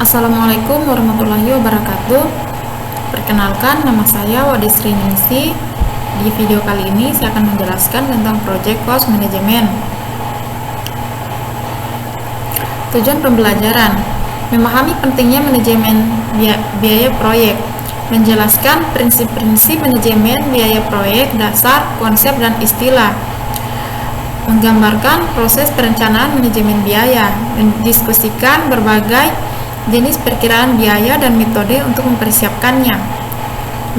Assalamualaikum warahmatullahi wabarakatuh. Perkenalkan, nama saya Wadisri Ningsi. Di video kali ini saya akan menjelaskan tentang Project Cost Management. Tujuan pembelajaran: memahami pentingnya manajemen biaya proyek, menjelaskan prinsip-prinsip manajemen biaya proyek, dasar, konsep, dan istilah, menggambarkan proses perencanaan manajemen biaya, mendiskusikan berbagai jenis perkiraan biaya dan metode untuk mempersiapkannya,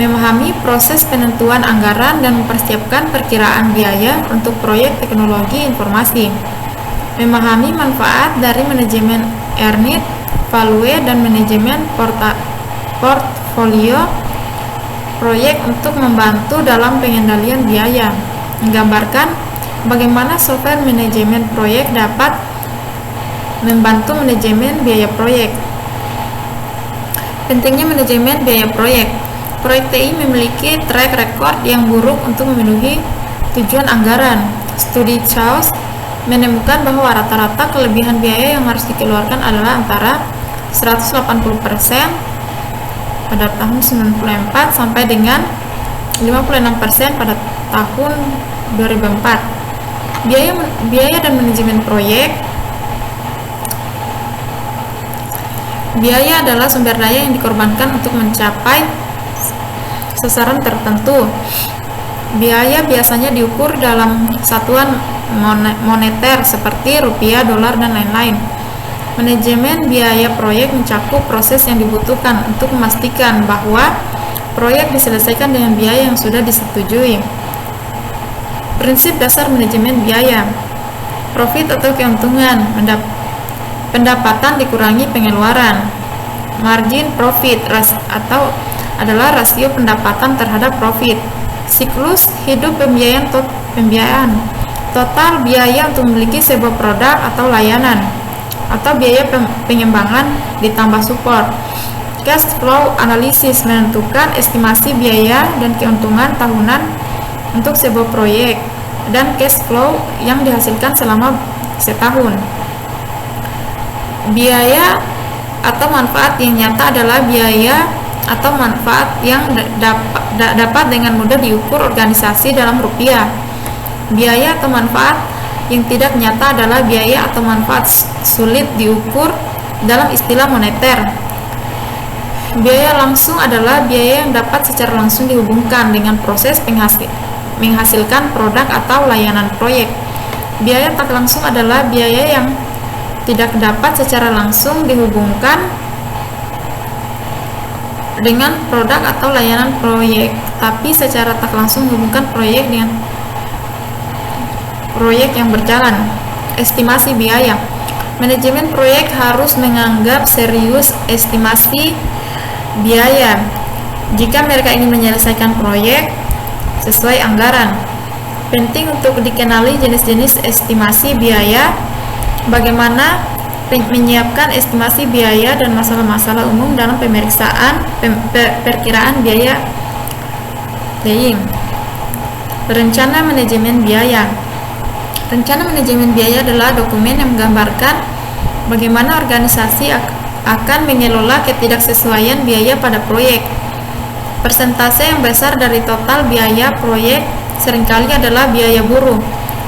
memahami proses penentuan anggaran dan mempersiapkan perkiraan biaya untuk proyek teknologi informasi, memahami manfaat dari manajemen earned value dan manajemen portfolio proyek untuk membantu dalam pengendalian biaya, menggambarkan bagaimana software manajemen proyek dapat membantu manajemen biaya proyek. Pentingnya manajemen biaya proyek. Proyek TI memiliki track record yang buruk untuk memenuhi tujuan anggaran. Studi Chaos menemukan bahwa rata-rata kelebihan biaya yang harus dikeluarkan adalah antara 180% pada tahun 1994 sampai dengan 56% pada tahun 2004. Biaya dan manajemen proyek. Biaya adalah sumber daya yang dikorbankan untuk mencapai sasaran tertentu. Biaya biasanya diukur dalam satuan moneter seperti rupiah, dolar, dan lain-lain. Manajemen biaya proyek mencakup proses yang dibutuhkan untuk memastikan bahwa proyek diselesaikan dengan biaya yang sudah disetujui. Prinsip dasar manajemen biaya: profit atau keuntungan, pendapatan dikurangi pengeluaran. Margin profit atau adalah rasio pendapatan terhadap profit. Siklus hidup pembiayaan, total biaya untuk memiliki sebuah produk atau layanan, atau biaya pengembangan ditambah support. Cash flow analysis menentukan estimasi biaya dan keuntungan tahunan untuk sebuah proyek dan cash flow yang dihasilkan selama setahun. Biaya atau manfaat yang nyata adalah biaya atau manfaat yang dapat dengan mudah diukur organisasi dalam rupiah. Biaya atau manfaat yang tidak nyata adalah biaya atau manfaat sulit diukur dalam istilah moneter. Biaya langsung adalah biaya yang dapat secara langsung dihubungkan dengan proses menghasilkan produk atau layanan proyek. Biaya tak langsung adalah biaya yang tidak dapat secara langsung dihubungkan dengan produk atau layanan proyek, tapi secara tak langsung menghubungkan proyek dengan proyek yang berjalan. Estimasi biaya. Manajemen proyek harus menganggap serius estimasi biaya jika mereka ingin menyelesaikan proyek sesuai anggaran. Penting untuk dikenali jenis-jenis estimasi biaya, bagaimana menyiapkan estimasi biaya dan masalah-masalah umum dalam pemeriksaan perkiraan biaya TI. Rencana manajemen biaya. Rencana manajemen biaya adalah dokumen yang menggambarkan bagaimana organisasi akan mengelola ketidaksesuaian biaya pada proyek. Persentase yang besar dari total biaya proyek seringkali adalah biaya buruh,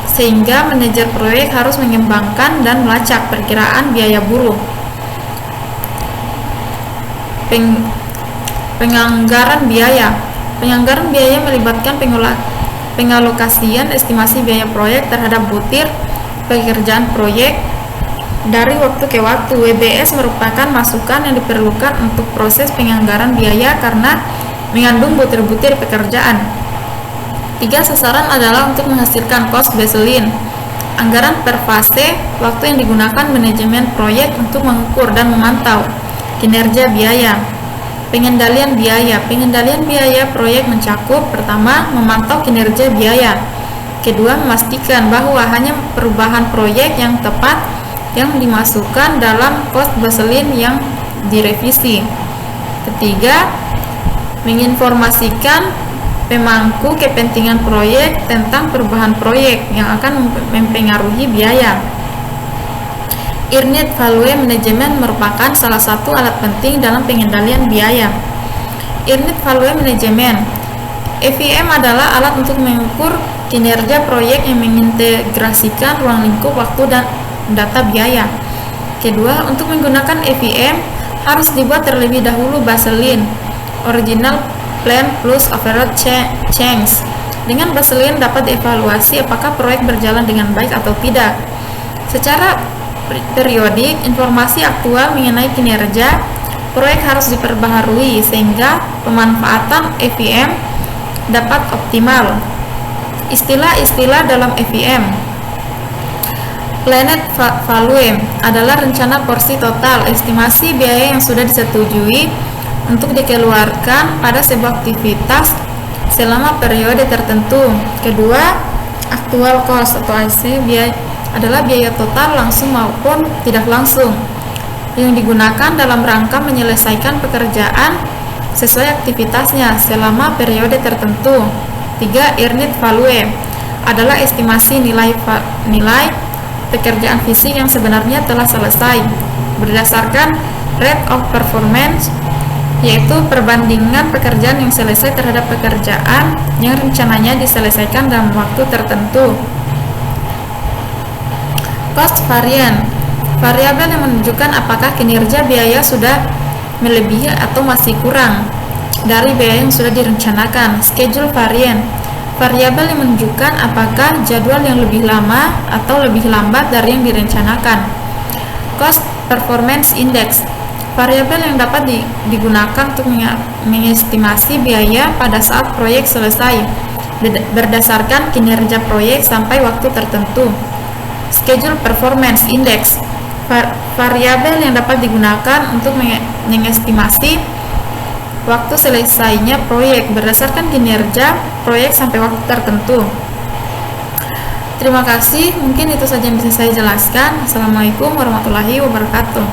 sehingga manajer proyek harus mengembangkan dan melacak perkiraan biaya buruh. Penganggaran biaya. Penganggaran biaya melibatkan pengalokasian estimasi biaya proyek terhadap butir pekerjaan proyek dari waktu ke waktu. WBS merupakan masukan yang diperlukan untuk proses penganggaran biaya karena mengandung butir-butir pekerjaan. 3 sasaran adalah untuk menghasilkan cost baseline, anggaran per fase, waktu yang digunakan manajemen proyek untuk mengukur dan memantau kinerja biaya. Pengendalian biaya. Pengendalian biaya proyek mencakup: pertama, memantau kinerja biaya; kedua, memastikan bahwa hanya perubahan proyek yang tepat yang dimasukkan dalam cost baseline yang direvisi; ketiga, menginformasikan pemangku kepentingan proyek tentang perubahan proyek yang akan mempengaruhi biaya. Earned Value Management merupakan salah satu alat penting dalam pengendalian biaya. Earned Value Management (EVM) adalah alat untuk mengukur kinerja proyek yang mengintegrasikan ruang lingkup waktu dan data biaya. Kedua, untuk menggunakan EVM harus dibuat terlebih dahulu baseline (Original Plan plus Overall Change). Dengan baseline dapat dievaluasi apakah proyek berjalan dengan baik atau tidak. Secara periodik, informasi aktual mengenai kinerja proyek harus diperbaharui sehingga pemanfaatan EVM dapat optimal. Istilah-istilah dalam EVM: Planned Value adalah rencana porsi total, estimasi biaya yang sudah disetujui untuk dikeluarkan pada sebuah aktivitas selama periode tertentu. Kedua, Actual Cost atau AC adalah biaya total langsung maupun tidak langsung yang digunakan dalam rangka menyelesaikan pekerjaan sesuai aktivitasnya selama periode tertentu. 3. Earned Value adalah estimasi nilai pekerjaan fisik yang sebenarnya telah selesai berdasarkan rate of performance, yaitu perbandingan pekerjaan yang selesai terhadap pekerjaan yang rencananya diselesaikan dalam waktu tertentu. Cost Variance, variabel yang menunjukkan apakah kinerja biaya sudah melebihi atau masih kurang dari biaya yang sudah direncanakan. Schedule Variance, variabel yang menunjukkan apakah jadwal yang lebih lama atau lebih lambat dari yang direncanakan. Cost Performance Index, variabel yang dapat digunakan untuk mengestimasi biaya pada saat proyek selesai berdasarkan kinerja proyek sampai waktu tertentu. Schedule Performance Index, variabel yang dapat digunakan untuk mengestimasi waktu selesainya proyek berdasarkan kinerja proyek sampai waktu tertentu. Terima kasih, mungkin itu saja yang bisa saya jelaskan. Assalamualaikum warahmatullahi wabarakatuh.